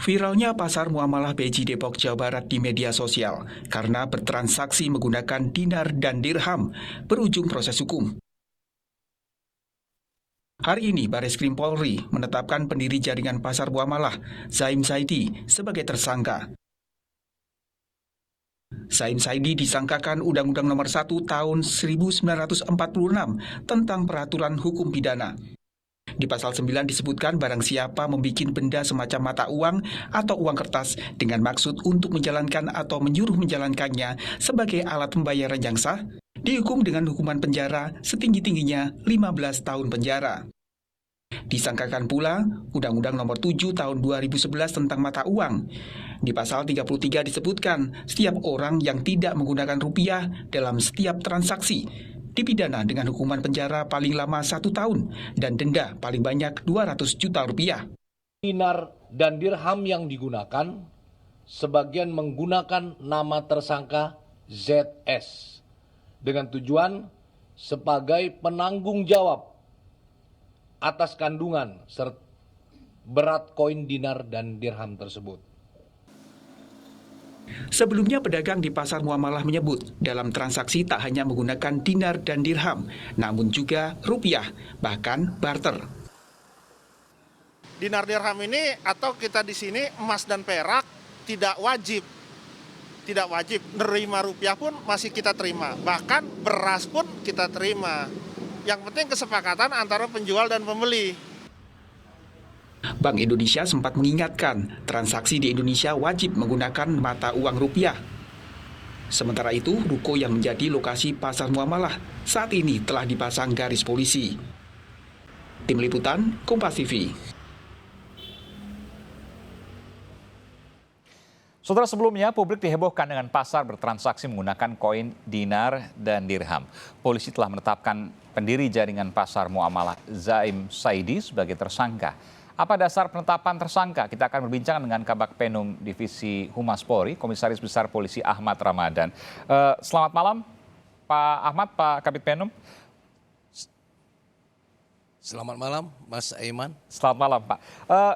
Viralnya pasar muamalah BI Depok, Jawa Barat di media sosial karena bertransaksi menggunakan dinar dan dirham berujung proses hukum. Hari ini Bareskrim Polri menetapkan pendiri jaringan pasar muamalah, Zaim Saidi, sebagai tersangka. Zaim Saidi disangkakan Undang-Undang Nomor 1 Tahun 1946 tentang Peraturan Hukum Pidana. Di pasal 9 disebutkan barang siapa membuat benda semacam mata uang atau uang kertas dengan maksud untuk menjalankan atau menyuruh menjalankannya sebagai alat pembayaran yang sah, dihukum dengan hukuman penjara setinggi-tingginya 15 tahun penjara. Disangkakan pula Undang-Undang Nomor 7 Tahun 2011 tentang mata uang. Di pasal 33 disebutkan setiap orang yang tidak menggunakan rupiah dalam setiap transaksi dipidana dengan hukuman penjara paling lama 1 tahun dan denda paling banyak 200 juta rupiah. Dinar dan dirham yang digunakan, sebagian menggunakan nama tersangka ZS dengan tujuan sebagai penanggung jawab atas kandungan serta berat koin dinar dan dirham tersebut. Sebelumnya pedagang di pasar muamalah menyebut dalam transaksi tak hanya menggunakan dinar dan dirham, namun juga rupiah, bahkan barter. Dinar dirham ini atau kita di sini emas dan perak tidak wajib. Tidak wajib, nerima rupiah pun masih kita terima. Bahkan beras pun kita terima. Yang penting kesepakatan antara penjual dan pembeli. Bank Indonesia sempat mengingatkan transaksi di Indonesia wajib menggunakan mata uang rupiah. Sementara itu, ruko yang menjadi lokasi pasar muamalah saat ini telah dipasang garis polisi. Tim Liputan, Kompas TV. Saudara, sebelumnya publik dihebohkan dengan pasar bertransaksi menggunakan koin dinar dan dirham. Polisi telah menetapkan pendiri jaringan pasar muamalah Zaim Saidi sebagai tersangka. Apa dasar penetapan tersangka? Kita akan berbincang dengan Kabak Penum Divisi Humas Polri, Komisaris Besar Polisi Ahmad Ramadan. Selamat malam, Pak Ahmad, Pak Kabit Penum. Selamat malam, Mas Aiman. Selamat malam, Pak.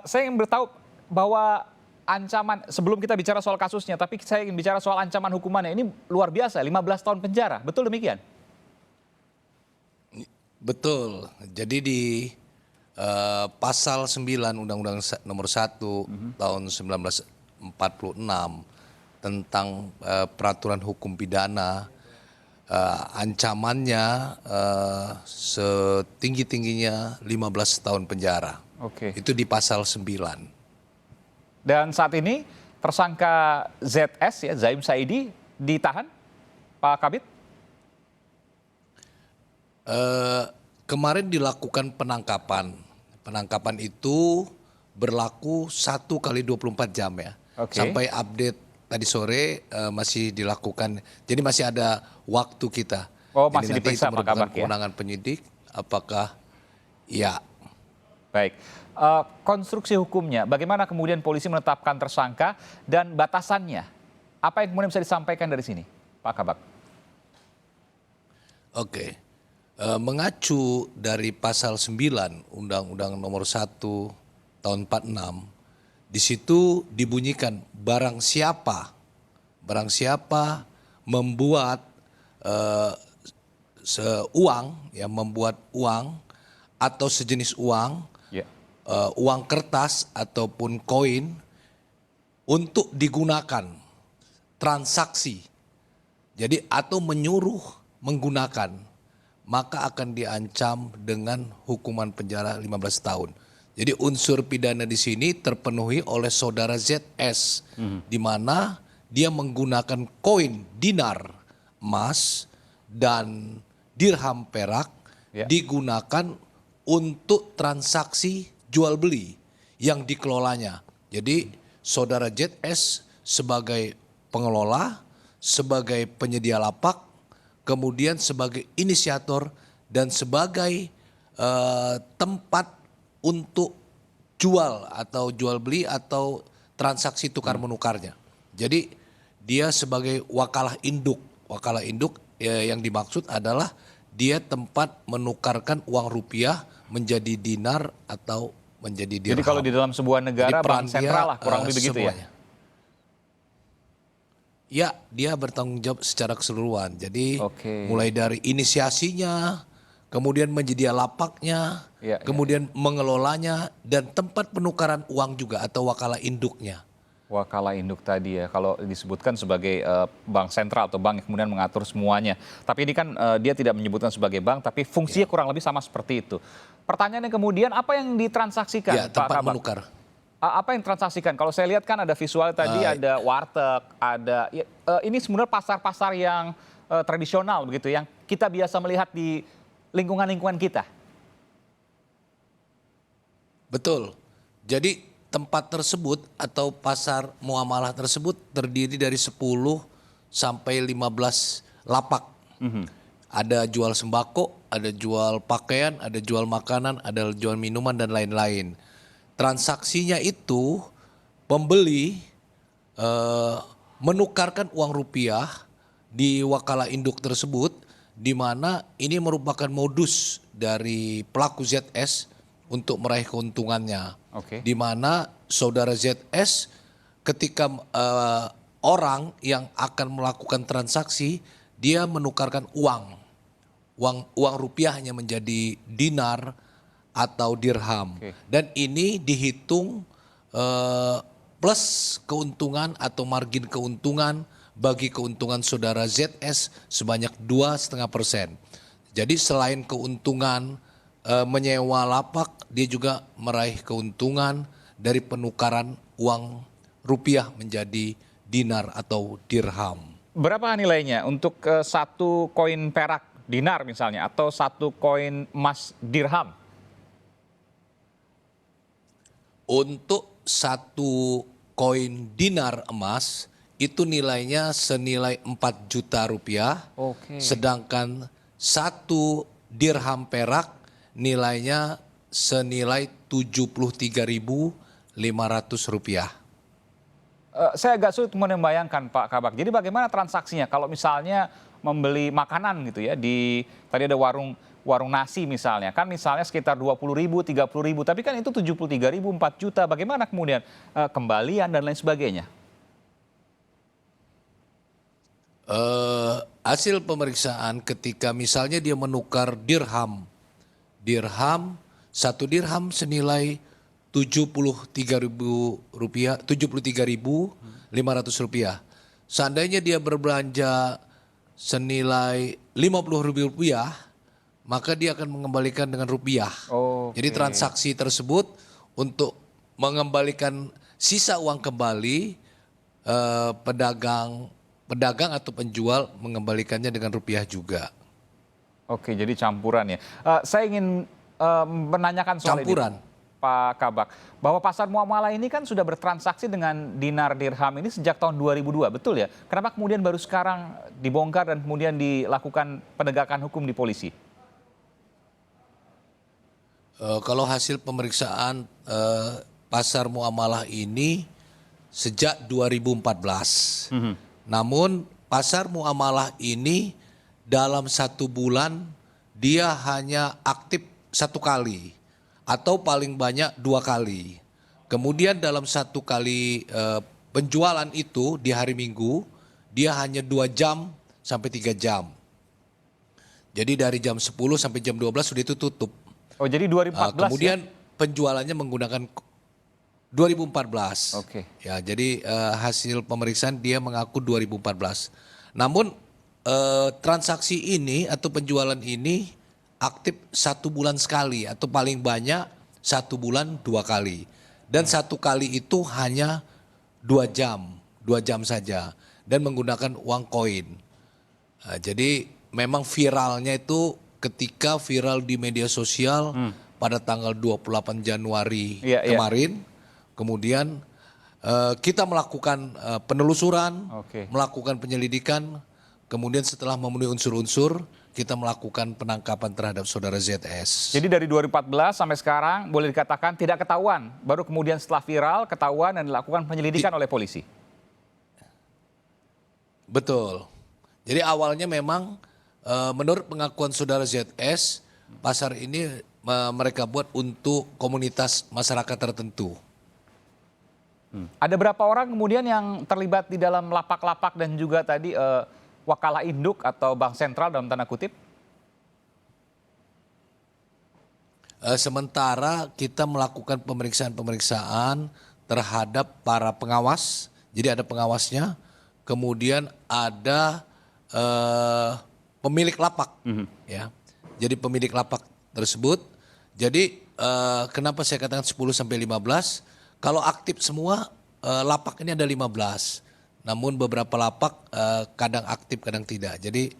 Saya ingin bertahu bahwa ancaman, sebelum kita bicara soal kasusnya, tapi saya ingin bicara soal ancaman hukumannya. Ini luar biasa, 15 tahun penjara. Betul demikian? Betul. Jadi di pasal 9 Undang-Undang Nomor 1 tahun 1946 tentang peraturan hukum pidana, ancamannya setinggi-tingginya 15 tahun penjara. Oke. Itu di pasal 9. Dan saat ini tersangka ZS, ya, Zaim Saidi, ditahan, Pak Kabit? Kemarin dilakukan penangkapan. Penangkapan itu berlaku 1 kali 24 jam ya. Oke. Sampai update tadi sore masih dilakukan. Jadi masih ada waktu kita. Oh, jadi masih nanti diperiksa, itu Pak merupakan Kabak, ya? kewenangan penyidik. Apakah ya? Baik. Konstruksi hukumnya, bagaimana kemudian polisi menetapkan tersangka dan batasannya? Apa yang kemudian bisa disampaikan dari sini, Pak Kabak? Oke. Mengacu dari pasal 9 Undang-Undang Nomor 1 tahun 46, di situ dibunyikan barang siapa membuat membuat uang atau sejenis uang, uang kertas ataupun koin untuk digunakan transaksi, jadi atau menyuruh menggunakan, maka akan diancam dengan hukuman penjara 15 tahun. Jadi unsur pidana di sini terpenuhi oleh saudara ZS, di mana dia menggunakan koin dinar emas dan dirham perak digunakan untuk transaksi jual beli yang dikelolanya. Jadi saudara ZS sebagai pengelola, sebagai penyedia lapak, kemudian sebagai inisiator dan sebagai tempat untuk jual atau jual beli atau transaksi tukar menukarnya. Jadi dia sebagai wakalah induk. Wakalah induk yang dimaksud adalah dia tempat menukarkan uang rupiah menjadi dinar atau menjadi dirham. Jadi kalau di dalam sebuah negara, Jadi peran bank sentral lah kurang lebih begitu ya? semuanya. Ya, dia bertanggung jawab secara keseluruhan. Jadi Oke. mulai dari inisiasinya, kemudian menyedia lapaknya, Ya, kemudian mengelolanya, dan tempat penukaran uang juga atau wakala induknya. Wakala induk tadi ya, kalau disebutkan sebagai bank sentral atau bank yang kemudian mengatur semuanya. Tapi ini kan dia tidak menyebutkan sebagai bank, tapi fungsinya kurang lebih sama seperti itu. Pertanyaannya kemudian, apa yang ditransaksikan, Ya, Pak tempat Kabak? menukar. Apa yang transaksikan? Kalau saya lihat kan ada visual tadi, ada warteg, ada ini sebenarnya pasar-pasar yang tradisional begitu, yang kita biasa melihat di lingkungan-lingkungan kita. Betul. Jadi tempat tersebut atau pasar muamalah tersebut terdiri dari 10 sampai 15 lapak. Ada jual sembako, ada jual pakaian, ada jual makanan, ada jual minuman dan lain-lain. Transaksinya itu pembeli menukarkan uang rupiah di wakala induk tersebut, di mana ini merupakan modus dari pelaku ZS untuk meraih keuntungannya. Oke. Di mana saudara ZS ketika orang yang akan melakukan transaksi, dia menukarkan uang rupiahnya menjadi dinar atau dirham. Oke. Dan ini dihitung plus keuntungan atau margin keuntungan bagi keuntungan saudara ZS sebanyak 2,5%. Jadi selain keuntungan menyewa lapak, dia juga meraih keuntungan dari penukaran uang rupiah menjadi dinar atau dirham. Berapa nilainya untuk satu koin perak dinar misalnya, atau satu koin emas dirham? Untuk satu koin dinar emas itu nilainya senilai 4 juta rupiah. Oke. Sedangkan satu dirham perak nilainya senilai 73.500 rupiah. Saya agak sulit membayangkan Pak Kabak. Jadi bagaimana transaksinya kalau misalnya membeli makanan gitu ya, tadi ada warung nasi misalnya, kan misalnya sekitar 20.000, 30.000, tapi kan itu 73.000, 4 juta. Bagaimana kemudian kembalian dan lain sebagainya? Hasil pemeriksaan ketika misalnya dia menukar dirham, satu dirham senilai 73.500 rupiah. Seandainya dia berbelanja senilai 50.000 rupiah, maka dia akan mengembalikan dengan rupiah. Oke. Jadi transaksi tersebut untuk mengembalikan sisa uang kembali, pedagang atau penjual mengembalikannya dengan rupiah juga. Oke, jadi campuran ya. Saya ingin menanyakan soal Campuran. ini, Pak Kabak, bahwa pasar muamalah ini kan sudah bertransaksi dengan dinar dirham ini sejak tahun 2002, betul ya? Kenapa kemudian baru sekarang dibongkar dan kemudian dilakukan penegakan hukum di polisi? Kalau hasil pemeriksaan pasar muamalah ini sejak 2014. Namun pasar muamalah ini dalam 1 bulan dia hanya aktif 1 kali atau paling banyak 2 kali. Kemudian dalam 1 kali penjualan itu di hari Minggu dia hanya 2 jam sampai 3 jam. Jadi dari jam 10 sampai jam 12 sudah itu tutup. Oh, jadi 2014 Kemudian ya? penjualannya menggunakan 2014. Oke. Ya, jadi hasil pemeriksaan dia mengaku 2014. Namun transaksi ini atau penjualan ini aktif 1 bulan sekali atau paling banyak 1 bulan 2 kali. Dan 1 kali itu hanya 2 jam saja dan menggunakan uang koin. Jadi memang viralnya itu ketika viral di media sosial pada tanggal 28 Januari kemarin. Kemudian kita melakukan penelusuran, melakukan penyelidikan, kemudian setelah memenuhi unsur-unsur, kita melakukan penangkapan terhadap saudara ZS. Jadi dari 2014 sampai sekarang boleh dikatakan tidak ketahuan, baru kemudian setelah viral ketahuan dan dilakukan penyelidikan oleh polisi. Betul. Jadi awalnya memang menurut pengakuan saudara ZS, pasar ini mereka buat untuk komunitas masyarakat tertentu. Ada berapa orang kemudian yang terlibat di dalam lapak-lapak dan juga tadi wakalah induk atau bank sentral dalam tanda kutip? Sementara kita melakukan pemeriksaan terhadap para pengawas, jadi ada pengawasnya, kemudian ada pemilik lapak, ya. Jadi pemilik lapak tersebut. Jadi kenapa saya katakan 10 sampai 15? Kalau aktif semua lapak ini ada 15. Namun beberapa lapak kadang aktif, kadang tidak. Jadi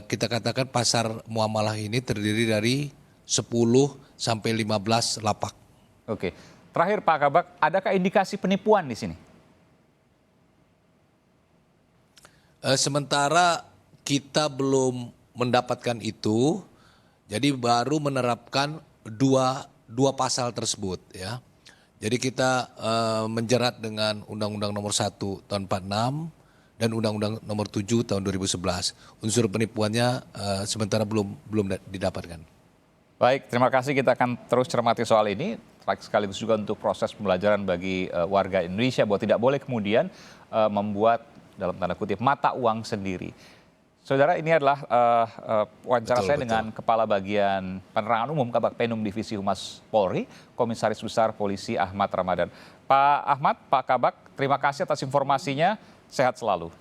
kita katakan pasar muamalah ini terdiri dari 10 sampai 15 lapak. Oke. Terakhir Pak Kabak, adakah indikasi penipuan di sini? Sementara kita belum mendapatkan itu, jadi baru menerapkan dua pasal tersebut, ya. Jadi kita menjerat dengan Undang-Undang Nomor 1 Tahun 46 dan Undang-Undang Nomor 7 Tahun 2011. Unsur penipuannya sementara belum didapatkan. Baik, terima kasih. Kita akan terus cermati soal ini. Sekaligus juga untuk proses pembelajaran bagi warga Indonesia bahwa tidak boleh kemudian membuat dalam tanda kutip mata uang sendiri. Saudara, ini adalah wawancara saya dengan Kepala Bagian Penerangan Umum Kabak Penum Divisi Humas Polri, Komisaris Besar Polisi Ahmad Ramadan. Pak Ahmad, Pak Kabak, terima kasih atas informasinya. Sehat selalu.